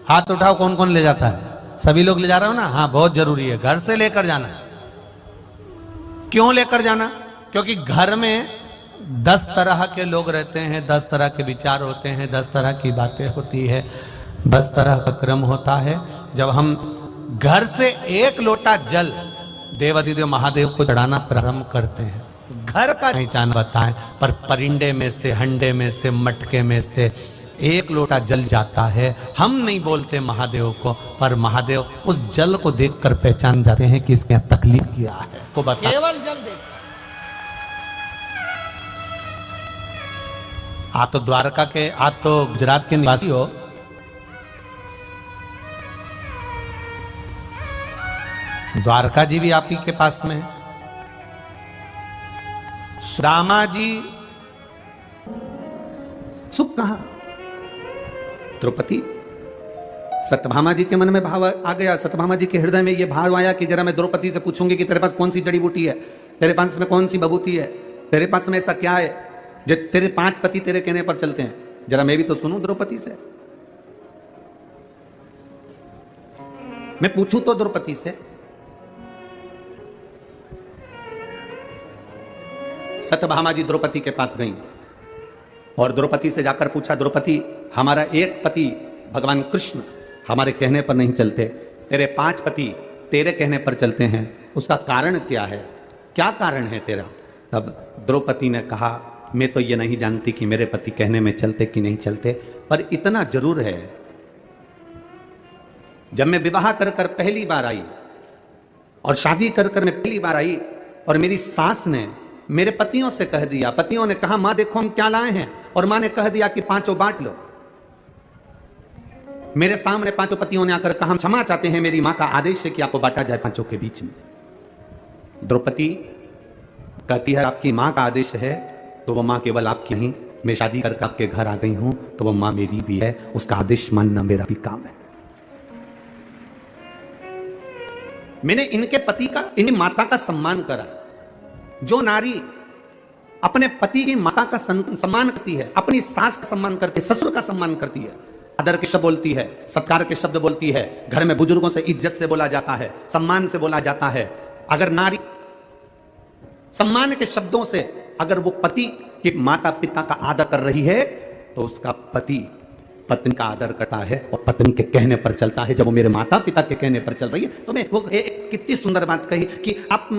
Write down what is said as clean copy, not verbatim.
हाथ उठाओ, कौन कौन ले जाता है? सभी लोग ले जा रहे हो ना? हाँ, बहुत जरूरी है, घर से लेकर जाना। क्यों लेकर जाना? क्योंकि घर में 10 तरह के लोग रहते हैं, 10 तरह के विचार होते हैं, 10 तरह की बातें होती है, 10 तरह का क्रम होता है। जब हम घर से एक लोटा जल देवाधिदेव महादेव को चढ़ाना प्रारंभ करते हैं, घर का नहीं जान बताएं, पर परिंडे में से, हंडे में से, मटके में से एक लोटा जल जाता है। हम नहीं बोलते महादेव को, पर महादेव उस जल को देखकर पहचान जाते हैं कि इसने तकलीफ किया है। को बता, केवल जल दे। आप तो द्वारका के, आप तो गुजरात के निवासी हो। द्वारका जी भी आप ही के पास में है। रामा जी सुख कहां? द्रौपदी। सत्यभामा जी के मन में भाव आ गया, सत्यभामा जी के हृदय में यह भाव आया कि जरा मैं द्रौपदी से पूछूंगी कि तेरे पास कौन सी जड़ी बूटी है, तेरे पास में कौन सी बबूती है, तेरे पास में ऐसा क्या है जो तेरे 5 पति तेरे कहने पर चलते हैं, जरा मैं भी तो सुनूं द्रौपदी से। मैं पूछूं तो द्रौपदी से। सत्यभामा जी द्रौपदी के पास गई और द्रौपदी से जाकर पूछा, द्रौपदी हमारा एक पति भगवान कृष्ण हमारे कहने पर नहीं चलते, तेरे 5 पति तेरे कहने पर चलते हैं, उसका कारण क्या है? क्या कारण है तेरा? तब द्रौपदी ने कहा, मैं तो ये नहीं जानती कि मेरे पति कहने में चलते कि नहीं चलते, पर इतना जरूर है, जब मैं विवाह कर कर पहली बार आई और शादी कर कर मैं पहली बार आई और मेरी सास ने मेरे पतियों से कह दिया, पतियों ने कहा मां देखो हम क्या लाए हैं, और मां ने कह दिया कि 5 बांट लो। मेरे सामने 5 पतियों ने आकर कहा हम क्षमा चाहते हैं, मेरी मां का आदेश है कि आपको बांटा जाए 5 के बीच में। द्रौपदी कहती है आपकी मां का आदेश है तो वो मां केवल आपकी नहीं, मैं शादी करके आपके घर आ गई हूं तो वो मां मेरी भी है, उसका आदेश मानना मेरा भी काम है। मैंने इनके पति का, इनकी माता का सम्मान करा। जो नारी अपने पति की माता का सम्मान करती है, अपनी सास का सम्मान करती है, ससुर का सम्मान करती है, आदर के शब्द बोलती है, सत्कार के शब्द बोलती है, घर में बुजुर्गों से इज्जत से बोला जाता है, सम्मान से बोला जाता है। अगर नारी सम्मान के शब्दों से अगर वो पति की माता पिता का आदर कर रही है तो उसका पति पत्नी का आदर करता है और पत्नी के कहने पर चलता है। जब वो मेरे माता पिता के कहने पर चल रही है तो मैं वो कितनी सुंदर बात कही कि आप